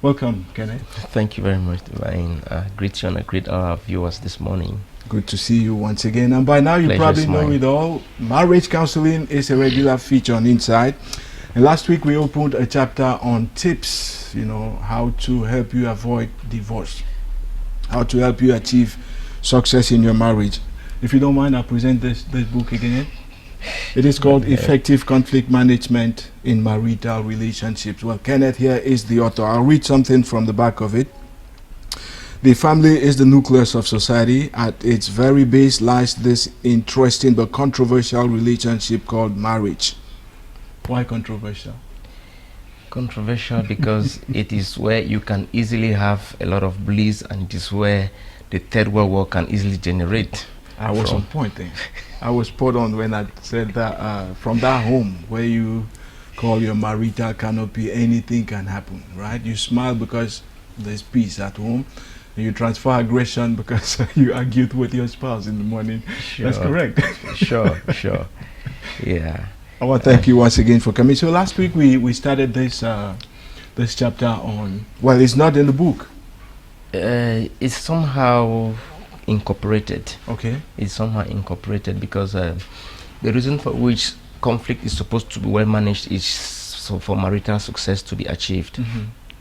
Welcome, Kenneth. Thank you very much, Divine. Greet you and greet our viewers this morning. Good to see you once again. And by now you probably know it all. Marriage counseling is a regular feature on Inside. And last week we opened a chapter on tips, how to help you avoid divorce, how to help you achieve success in your marriage. If you don't mind, I'll present this book again. It is called Effective Conflict Management in Marital Relationships. Well, Kenneth here is the author. I'll read something from the back of it. The family is the nucleus of society. At its very base lies this interesting but controversial relationship called marriage. Why controversial? Controversial because it is where you can easily have a lot of bliss, and it is where the third world war can easily generate. I was on point then. I was spot on when I said that from that home where you call your marital canopy, anything can happen, right? You smile because there's peace at home. And you transfer aggression because you argued with your spouse in the morning. Sure. That's correct. Sure. Yeah. I want to thank you once again for coming. So last week we started this this chapter on, well, it's not in the book. It's somehow incorporated. Okay. It's somehow incorporated because the reason for which conflict is supposed to be well managed is so for marital success to be achieved.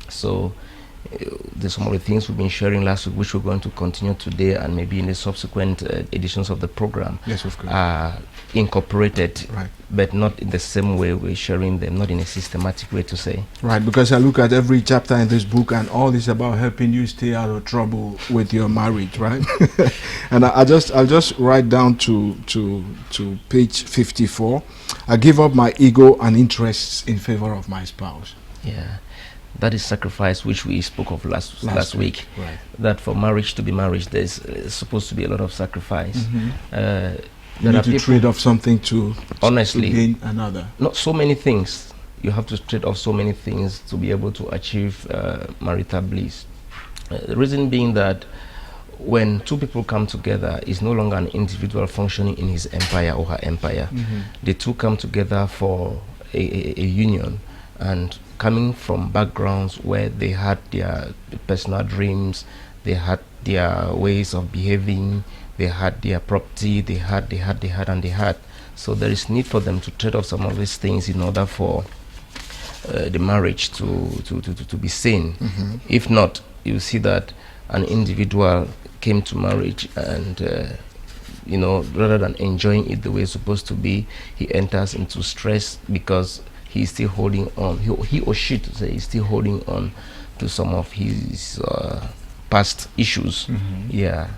So there's some of the things we've been sharing last week, which we're going to continue today and maybe in the subsequent editions of the program. Yes, of course. Are incorporated, right, but not in the same way we're sharing them, not in a systematic way to say. Right, because I look at every chapter in this book and all is about helping you stay out of trouble with your marriage, right? And I'll just write down to page 54. I give up my ego and interests in favor of my spouse. Yeah. That is sacrifice, which we spoke of last week. Right. That for marriage to be marriage, there's supposed to be a lot of sacrifice. You need to trade off something to gain another. Not so many things. You have to trade off so many things to be able to achieve marital bliss. The reason being that when two people come together, it's no longer an individual functioning in his empire or her empire. The two come together for a union, and coming from backgrounds where they had their personal dreams, they had their ways of behaving, they had their property, they had. So there is need for them to trade off some of these things in order for the marriage to be sane. If not, you see that an individual came to marriage and rather than enjoying it the way it's supposed to be, he enters into stress because he's still holding on. He or she, to say, is still holding on to some of his past issues. Yeah.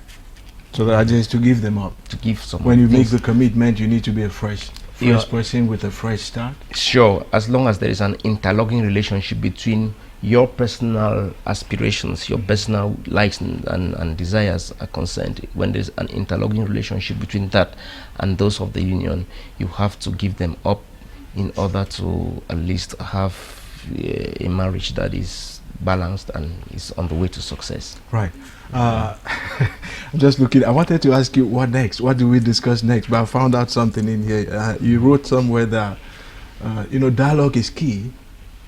So the idea is to give them up. To give some. When you make the commitment, you need to be a fresh person with a fresh start. Sure, as long as there is an interlocking relationship between your personal aspirations, your personal likes and desires are concerned. When there's an interlocking relationship between that and those of the union, you have to give them up in order to at least have a marriage that is balanced and is on the way to success. Right. I'm just looking. I wanted to ask you what next. What do we discuss next? But I found out something in here. You wrote somewhere that dialogue is key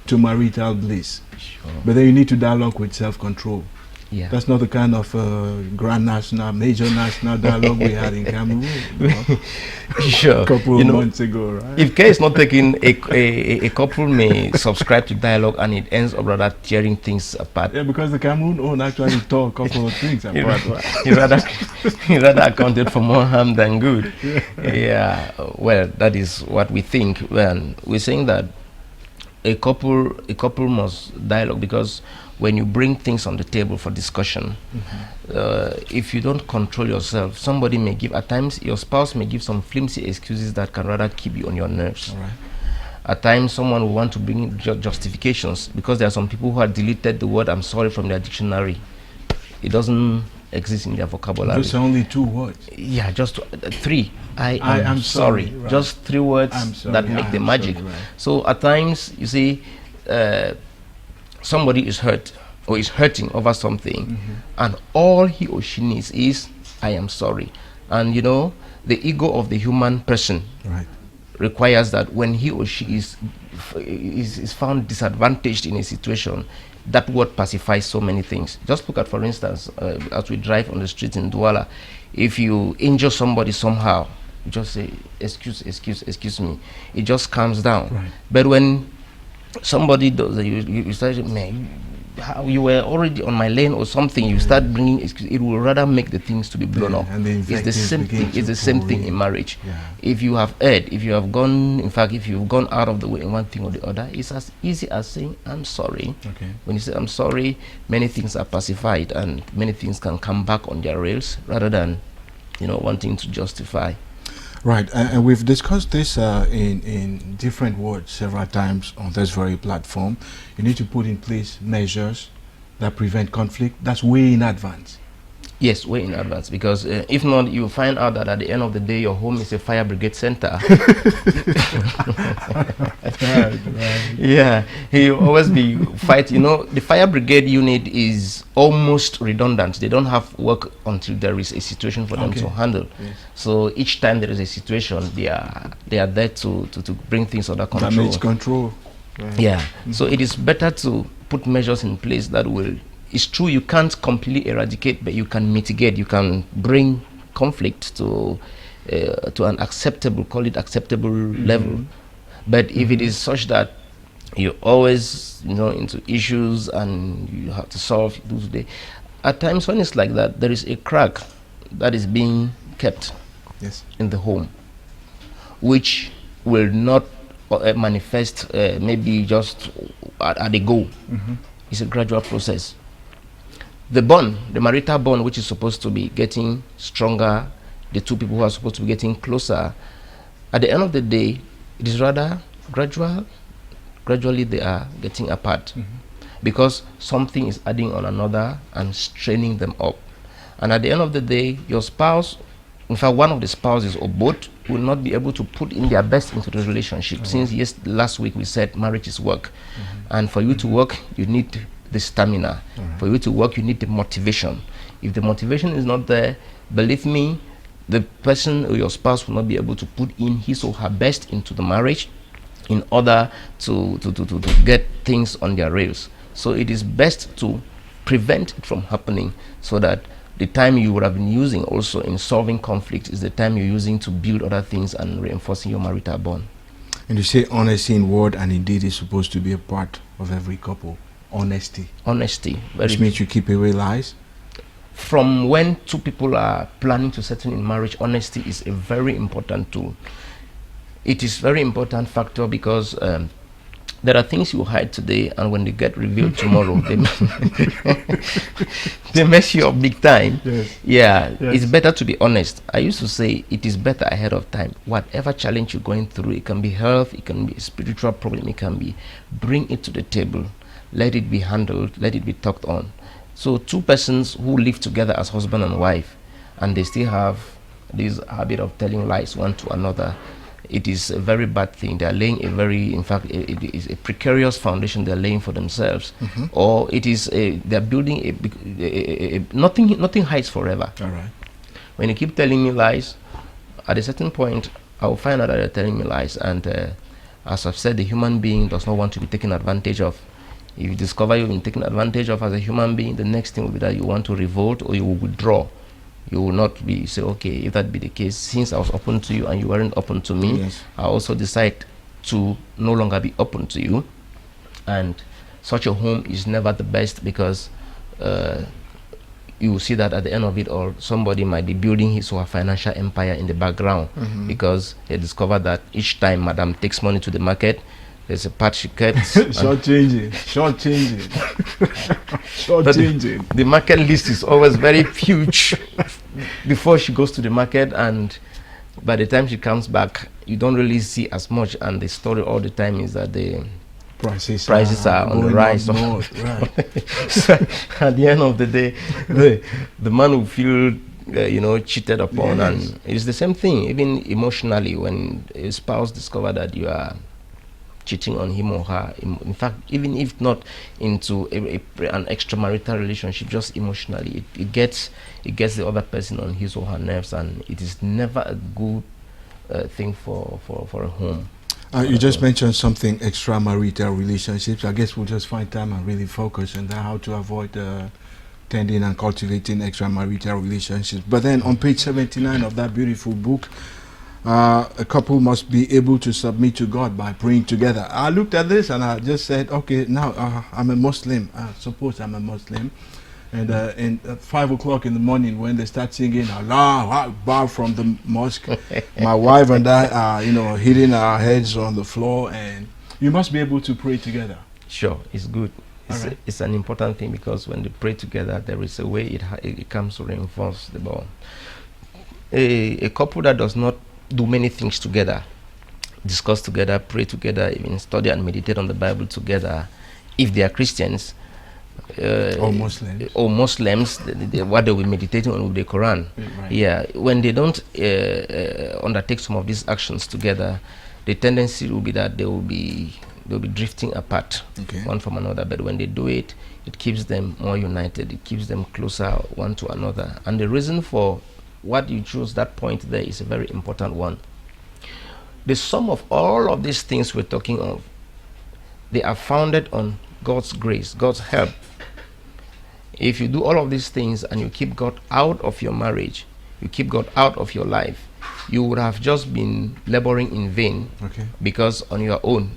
to marital bliss. Sure. But then you need to dialogue with self-control. Yeah. That's not the kind of grand national, major national dialogue we had in Cameroon. Sure. A couple of months ago, right? If care is not taken, a couple may subscribe to dialogue and it ends up rather tearing things apart. Yeah, because the Cameroon own actually tore a couple of things apart. He rather accounted for more harm than good. Yeah. Well, that is what we think. When we're saying that a couple must dialogue, because when you bring things on the table for discussion, if you don't control yourself, somebody may give, at times your spouse may give some flimsy excuses that can rather keep you on your nerves. All right. At times someone will want to bring justifications, because there are some people who have deleted the word "I'm sorry" from their dictionary. It doesn't exist in their vocabulary. Just only 2 words. Yeah, just 3. I am sorry. Right. Just 3 words that make the magic. Sorry, right. So at times, you see, somebody is hurt or is hurting over something, and all he or she needs is "I am sorry." And the ego of the human person requires that when he or she is found disadvantaged in a situation, that word pacifies so many things. Just look at, for instance, as we drive on the streets in Douala, if you injure somebody somehow, you just say, excuse me. It just calms down. Right. But when somebody does, you start, man, how you were already on my lane or something, you start bringing excuses, it will rather make the things to be blown up. And it's the same thing. It's the same thing in marriage. Yeah. If you have erred, if you have gone, in fact, if you've gone out of the way in one thing or the other, it's as easy as saying, I'm sorry. Okay. When you say, I'm sorry, many things are pacified and many things can come back on their rails rather than, wanting to justify. Right, and we've discussed this in different words several times on this very platform. You need to put in place measures that prevent conflict. That's way in advance. Yes, way in advance, because if not, you find out that at the end of the day, your home is a fire brigade center. Right. Yeah, you always be fighting. The fire brigade unit is almost redundant. They don't have work until there is a situation for them to handle. Yes. So each time there is a situation, they are there to bring things under control. Damage control. Right. Yeah. So it is better to put measures in place that will. It's true you can't completely eradicate, but you can mitigate. You can bring conflict to an acceptable, call it acceptable level. But if it is such that you're always, into issues and you have to solve today, at times when it's like that, there is a crack that is being kept in the home, which will not manifest maybe just at a go. It's a gradual process. The bond, the marital bond, which is supposed to be getting stronger, the two people who are supposed to be getting closer, at the end of the day, it is rather gradually they are getting apart, because something is adding on another and straining them up. And at the end of the day, your spouse, in fact, one of the spouses or both, will not be able to put in their best into the relationship. Since last week we said marriage is work, and for you to work, you need the stamina. For you to work, you need the motivation. If the motivation is not there, believe me, the person or your spouse will not be able to put in his or her best into the marriage in order to get things on their rails. So it is best to prevent it from happening, so that the time you would have been using also in solving conflict is the time you're using to build other things and reinforcing your marital bond. And you say honesty in word and indeed is supposed to be a part of every couple. Honesty, which means you keep away lies. From when two people are planning to settle in marriage, honesty is a very important tool. It is very important factor, because there are things you hide today, and when they get revealed tomorrow, they mess you up big time. It's better to be honest. I used to say it is better ahead of time. Whatever challenge you're going through, it can be health, it can be a spiritual problem, it can be, bring it to the table. Let it be handled, let it be talked on. So two persons who live together as husband and wife, and they still have this habit of telling lies one to another, it is a very bad thing. They are laying it is a precarious foundation they're laying for themselves. Or it is they're building nothing hides forever. All right. When you keep telling me lies, at a certain point, I will find out that they're telling me lies. And as I've said, the human being does not want to be taken advantage of. If you discover you've been taken advantage of as a human being, the next thing will be that you want to revolt or you will withdraw. You will not say, okay, if that be the case, since I was open to you and you weren't open to me, I also decide to no longer be open to you. And such a home is never the best, because you will see that at the end of it all, somebody might be building his or her financial empire in the background, because they discovered that each time madam takes money to the market, there's a part she gets. Short-changing. The market list is always very huge before she goes to the market, and by the time she comes back, you don't really see as much. And the story all the time is that the prices are on the rise. Right. So at the end of the day, the man will feel cheated upon, and it's the same thing. Even emotionally, when a spouse discovers that you are cheating on him or her, in fact, even if not into an extramarital relationship, just emotionally, it gets the other person on his or her nerves, and it is never a good thing for a home. You just mentioned something, extramarital relationships. I guess we'll just find time and really focus on that, how to avoid tending and cultivating extramarital relationships. But then on page 79 of that beautiful book, a couple must be able to submit to God by praying together. I looked at this and I just said, okay, now I'm a Muslim. Suppose I'm a Muslim. And at 5 o'clock in the morning, when they start singing Allah Akbar from the mosque, my wife and I are, hitting our heads on the floor, and you must be able to pray together. Sure, it's good. It's an important thing, because when they pray together, there is a way it comes to reinforce the bond. A couple that does not do many things together, discuss together, pray together, even study and meditate on the Bible together, if they are Christians, or Muslims, what they will meditate on with the Quran. Right. Yeah, when they don't undertake some of these actions together, the tendency will be that they'll be drifting apart, one from another. But when they do it, it keeps them more united. It keeps them closer one to another. And the reason for what you choose that point there is a very important one. The sum of all of these things we're talking of, they are founded on God's grace, God's help. If you do all of these things and you keep God out of your marriage, you keep God out of your life, you would have just been laboring in vain. Because on your own,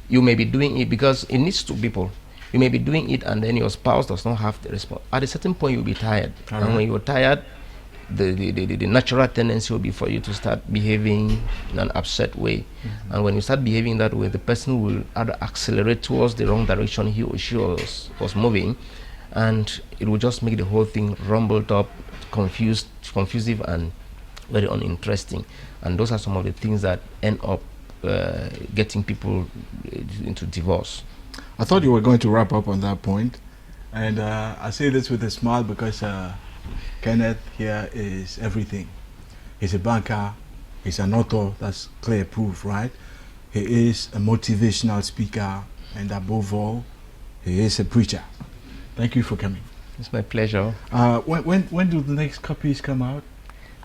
you may be doing it because it needs two people. You may be doing it and then your spouse does not have the response. At a certain point, you'll be tired. And when you're tired, the natural tendency will be for you to start behaving in an upset way. And when you start behaving that way, the person will either accelerate towards the wrong direction he or she was moving, and it will just make the whole thing rumbled up, confusive, and very uninteresting. And those are some of the things that end up getting people into divorce. I thought you were going to wrap up on that point, and I say this with a smile because Kenneth here is everything. He's a banker, he's an author, that's clear proof, right? He is a motivational speaker, and above all, he is a preacher. Thank you for coming. It's my pleasure. When do the next copies come out?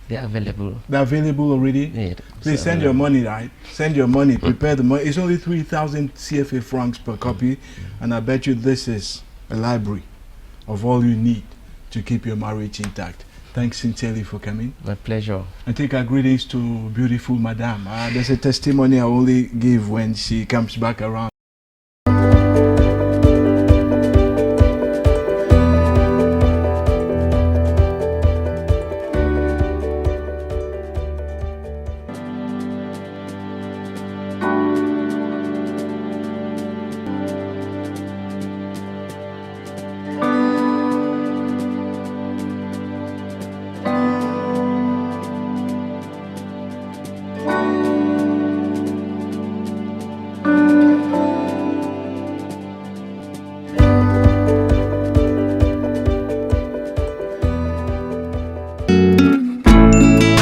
They're available. They're available already? Yeah. Please send your money, right? Send your money, prepare the money. It's only 3,000 CFA francs per copy, and I bet you this is a library of all you need to keep your marriage intact. Thanks sincerely for coming. My pleasure. And take our greetings to beautiful Madame. There's a testimony I only give when she comes back around.